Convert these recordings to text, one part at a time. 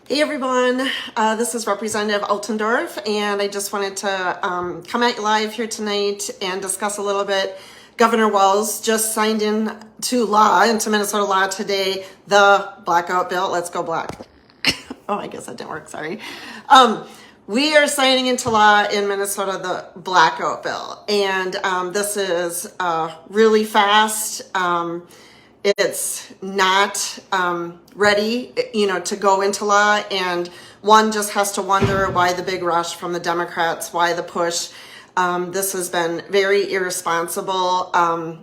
Hey everyone, this is Representative Altendorf, and I just wanted to come at you live here tonight and discuss a little bit. Governor Walz just signed into Minnesota law today, the Blackout Bill. Let's go black. Oh, I guess that didn't work, sorry. We are signing into law in Minnesota the Blackout Bill, and this is really fast. It's not ready, to go into law, and one just has to wonder why the big rush from the Democrats, why the push. This has been very irresponsible.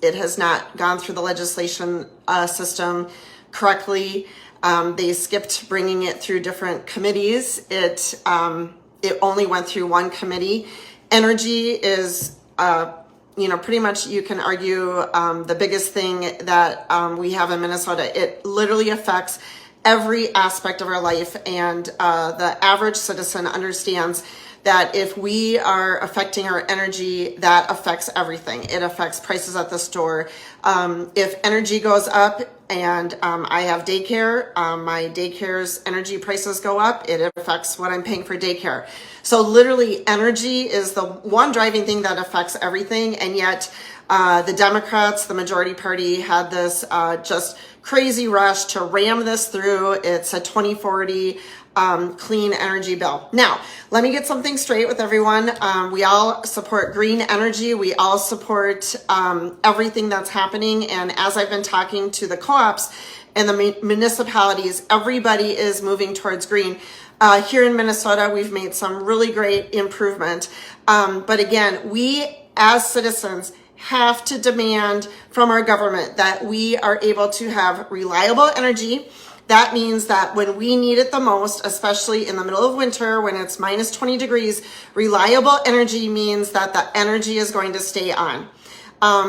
It has not gone through the legislation system correctly. They skipped bringing it through different committees. It only went through one committee. Energy is pretty much you can argue the biggest thing that we have in Minnesota. It literally affects every aspect of our life, and the average citizen understands that if we are affecting our energy, that affects everything. It affects prices at the store. If energy goes up, and I have daycare, my daycare's energy prices go up, it affects what I'm paying for daycare. So literally energy is the one driving thing that affects everything, and yet the Democrats, the majority party, had this just crazy rush to ram this through. It's a 2040 clean energy bill. Now, let me get something straight with everyone. We all support green energy. We all support everything that's happening. And as I've been talking to the co-ops and the municipalities, everybody is moving towards green. Here in Minnesota, we've made some really great improvement. But again, we as citizens have to demand from our government that we are able to have reliable energy. That means that when we need it the most, especially in the middle of winter when it's minus 20 degrees, reliable energy means that the energy is going to stay on.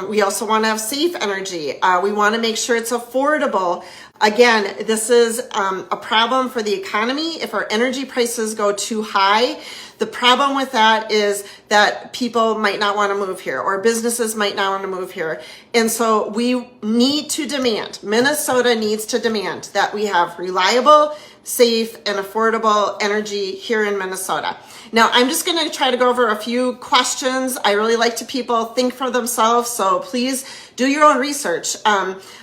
We also want to have safe energy. We want to make sure it's affordable. Again, this is a problem for the economy. If our energy prices go too high, the problem with that is that people might not want to move here, or businesses might not want to move here. And so we need to demand, Minnesota needs to demand that we have reliable, safe, and affordable energy here in Minnesota. Now, I'm just going to try to go over a few questions. I really like to people think for themselves, so please do your own research.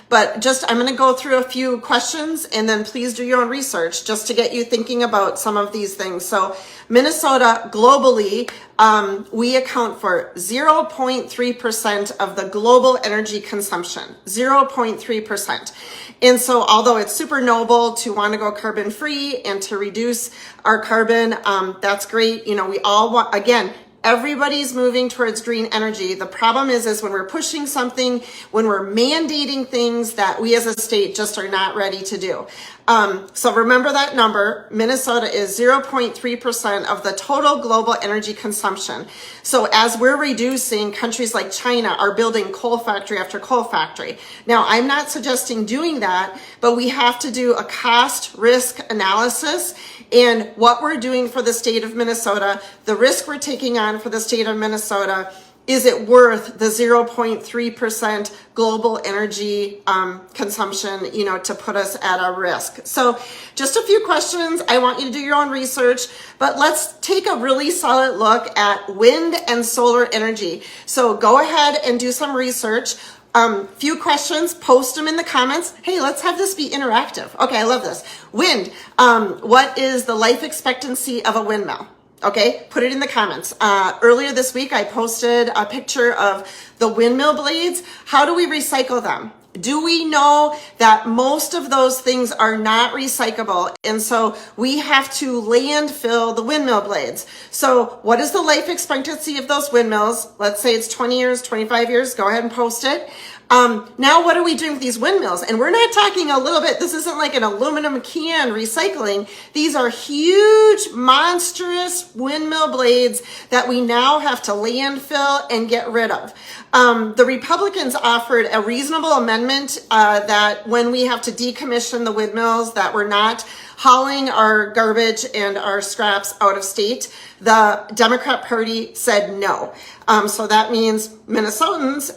But I'm going to go through a few questions, and then please do your own research just to get you thinking about some of these things. So Minnesota, globally, we account for 0.3% of the global energy consumption, 0.3%. And so although it's super noble to want to go carbon free and to reduce our carbon, that's great. We all want, again, everybody's moving towards green energy. The problem is when we're pushing something, when we're mandating things that we as a state just are not ready to do. So remember that number. Minnesota is 0.3% of the total global energy consumption. So as we're reducing, countries like China are building coal factory after coal factory. Now, I'm not suggesting doing that, but we have to do a cost risk analysis. And what we're doing for the state of Minnesota, the risk we're taking on for the state of Minnesota, is it worth the 0.3% global energy consumption, to put us at a risk? So just a few questions. I want you to do your own research, but let's take a really solid look at wind and solar energy. So go ahead and do some research. Few questions, post them in the comments. Hey, let's have this be interactive. Okay, I love this. Wind, what is the life expectancy of a windmill? Okay, put it in the comments. Earlier this week, I posted a picture of the windmill blades. How do we recycle them? Do we know that most of those things are not recyclable? And so we have to landfill the windmill blades. So what is the life expectancy of those windmills? Let's say it's 20 years, 25 years. Go ahead and post it. Now, what are we doing with these windmills? And we're not talking a little bit. This isn't like an aluminum can recycling. These are huge, monstrous windmill blades that we now have to landfill and get rid of. The Republicans offered a reasonable amendment that when we have to decommission the windmills, that we're not hauling our garbage and our scraps out of state. The Democrat Party said no. So that means Minnesotans,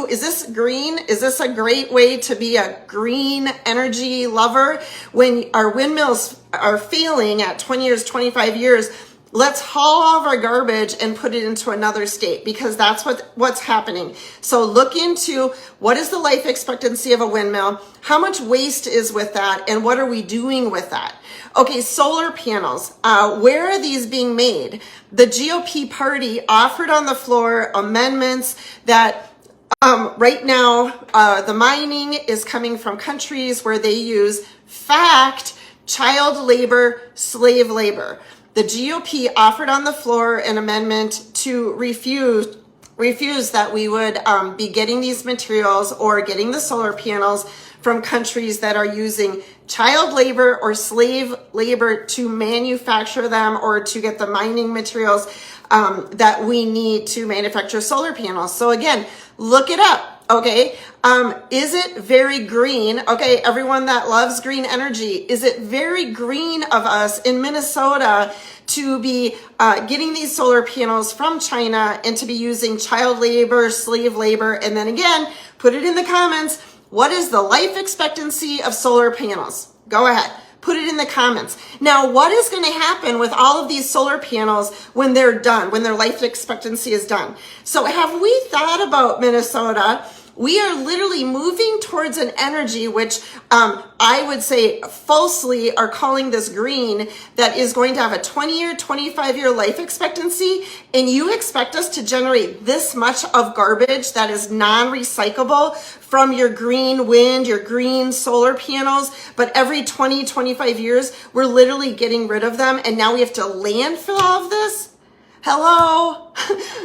is this green? Is this a great way to be a green energy lover? When our windmills are failing at 20 years, 25 years, let's haul all of our garbage and put it into another state, because that's what's happening. So look into what is the life expectancy of a windmill, how much waste is with that, and what are we doing with that? Okay, solar panels. Where are these being made? The GOP party offered on the floor amendments that right now the mining is coming from countries where they use child labor, slave labor. The GOP offered on the floor an amendment to refuse that we would be getting these materials or getting the solar panels from countries that are using child labor or slave labor to manufacture them or to get the mining materials that we need to manufacture solar panels. So again, look it up, okay? Is it very green? Okay, everyone that loves green energy, is it very green of us in Minnesota to be getting these solar panels from China and to be using child labor, slave labor? And then again, put it in the comments. What is the life expectancy of solar panels? Go ahead. Put it in the comments. Now, what is going to happen with all of these solar panels when they're done, when their life expectancy is done? So have we thought about Minnesota? We are literally moving towards an energy which I would say falsely are calling this green, that is going to have a 20-year, 25-year life expectancy, and you expect us to generate this much of garbage that is non-recyclable from your green wind, your green solar panels, but every 20, 25 years, we're literally getting rid of them, and now we have to landfill all of this? Hello?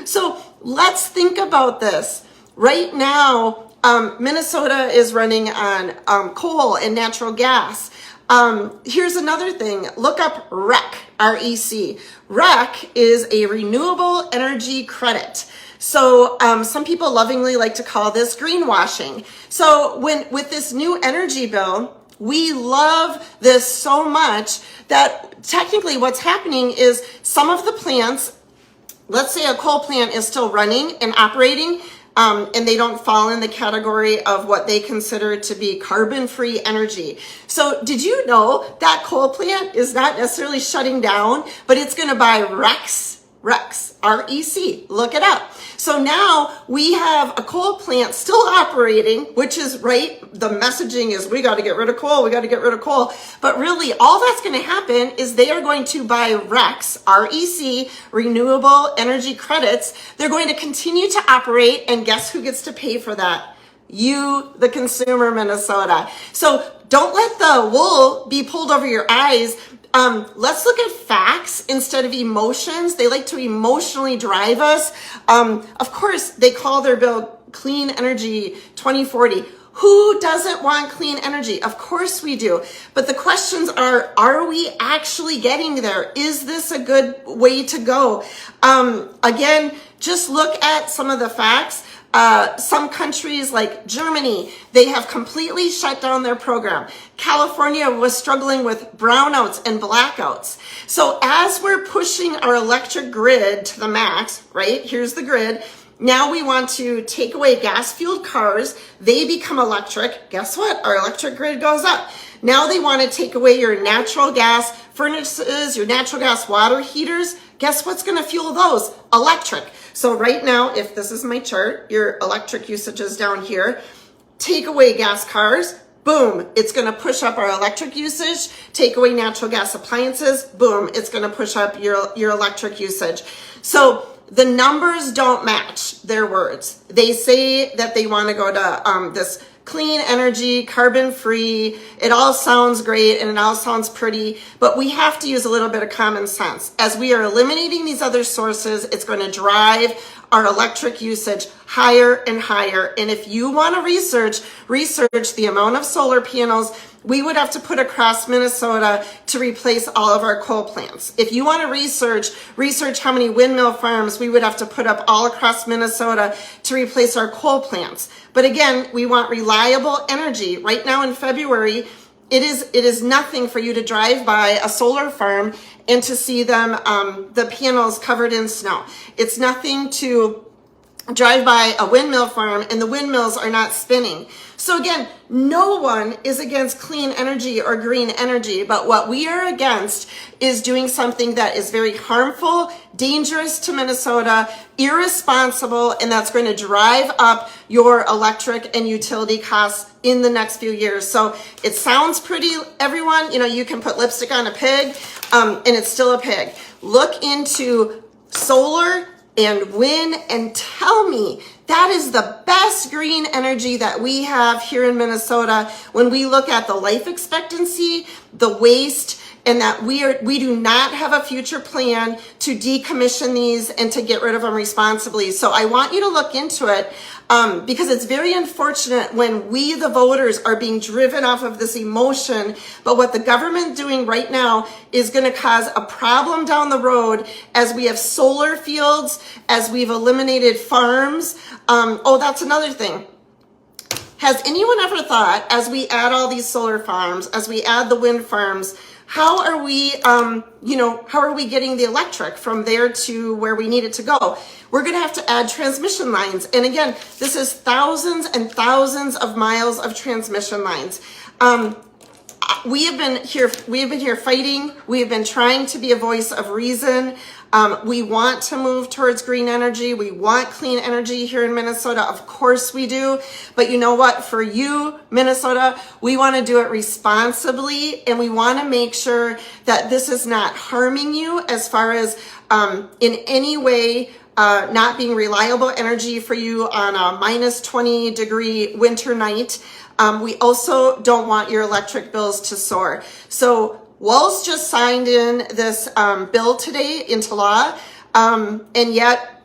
So let's think about this. Right now, Minnesota is running on coal and natural gas. Here's another thing. Look up REC, R-E-C. REC is a renewable energy credit. So some people lovingly like to call this greenwashing. So with this new energy bill, we love this so much that technically what's happening is some of the plants, let's say a coal plant is still running and operating, and they don't fall in the category of what they consider to be carbon-free energy. So did you know that coal plant is not necessarily shutting down, but it's going to buy REC, R-E-C, look it up. So now we have a coal plant still operating, which is right. The messaging is we got to get rid of coal. We got to get rid of coal. But really all that's going to happen is they are going to buy RECs, R-E-C, renewable energy credits. They're going to continue to operate. And guess who gets to pay for that? You, the consumer, Minnesota. So don't let the wool be pulled over your eyes. Let's look at facts instead of emotions. They like to emotionally drive us. Of course, they call their bill Clean Energy 2040. Who doesn't want clean energy? Of course we do. But the questions are we actually getting there? Is this a good way to go? Again, just look at some of the facts. Some countries like Germany, they have completely shut down their program. California was struggling with brownouts and blackouts. So as we're pushing our electric grid to the max, right? Here's the grid. Now we want to take away gas-fueled cars. They become electric. Guess what? Our electric grid goes up. Now they want to take away your natural gas furnaces, your natural gas water heaters. Guess what's going to fuel those? Electric. So right now, if this is my chart, your electric usage is down here. Take away gas cars, boom, it's going to push up our electric usage. Take away natural gas appliances, boom, it's going to push up your electric usage. So the numbers don't match their words. They say that they want to go to this clean energy, carbon-free. It all sounds great and it all sounds pretty, but we have to use a little bit of common sense. As we are eliminating these other sources, it's going to drive our electric usage higher and higher. And if you want to research the amount of solar panels we would have to put across Minnesota to replace all of our coal plants. If you want to research how many windmill farms we would have to put up all across Minnesota to replace our coal plants. But again, we want reliable energy. Right now in February, it is nothing for you to drive by a solar farm and to see them, the panels covered in snow. It's nothing to drive by a windmill farm and the windmills are not spinning. So again, no one is against clean energy or green energy, but what we are against is doing something that is very harmful, dangerous to Minnesota, irresponsible, and that's going to drive up your electric and utility costs in the next few years. So it sounds pretty, everyone, you know, you can put lipstick on a pig, and it's still a pig. Look into solar and wind and tell me that is the best green energy that we have here in Minnesota when we look at the life expectancy, the waste, and that we do not have a future plan to decommission these and to get rid of them responsibly. So I want you to look into it because it's very unfortunate when we, the voters, are being driven off of this emotion. But what the government doing right now is going to cause a problem down the road as we have solar fields, as we've eliminated farms. Oh, that's another thing. Has anyone ever thought, as we add all these solar farms, as we add the wind farms, how are we, how are we getting the electric from there to where we need it to go? We're going to have to add transmission lines. And again, this is thousands and thousands of miles of transmission lines. We have been here fighting. We have been trying to be a voice of reason. We want to move towards green energy. We want clean energy here in Minnesota. Of course we do. But you know what? For you, Minnesota, we want to do it responsibly, and we want to make sure that this is not harming you as far as in any way not being reliable energy for you on a minus 20 degree winter night. We also don't want your electric bills to soar. So Walz just signed in this bill today into law, and yet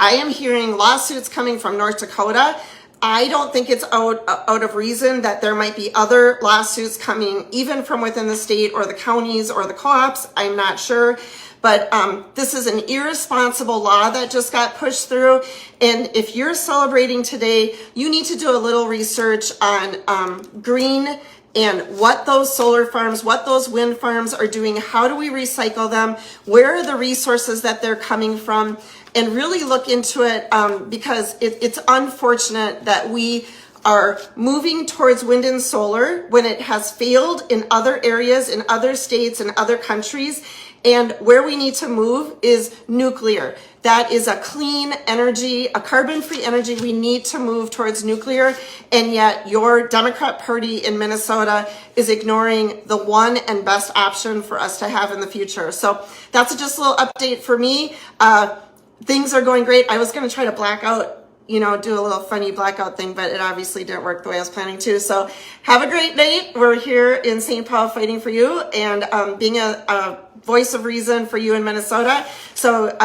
I am hearing lawsuits coming from North Dakota. I don't think it's out of reason that there might be other lawsuits coming even from within the state or the counties or the co-ops. I'm not sure. But this is an irresponsible law that just got pushed through. And if you're celebrating today, you need to do a little research on green and what those solar farms, what those wind farms are doing. How do we recycle them? Where are the resources that they're coming from? And really look into it because it's unfortunate that we are moving towards wind and solar when it has failed in other areas, in other states, and other countries. And where we need to move is nuclear. That is a clean energy, a carbon-free energy. We need to move towards nuclear. And yet your Democrat Party in Minnesota is ignoring the one and best option for us to have in the future. So that's just a little update for me. Things are going great. I was going to try to blackout, do a little funny blackout thing, but it obviously didn't work the way I was planning to. So have a great night. We're here in St. Paul fighting for you and being a voice of reason for you in Minnesota. So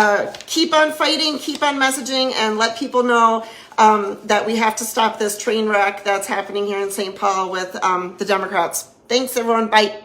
keep on fighting, keep on messaging, and let people know that we have to stop this train wreck that's happening here in St. Paul with the Democrats. Thanks, everyone. Bye.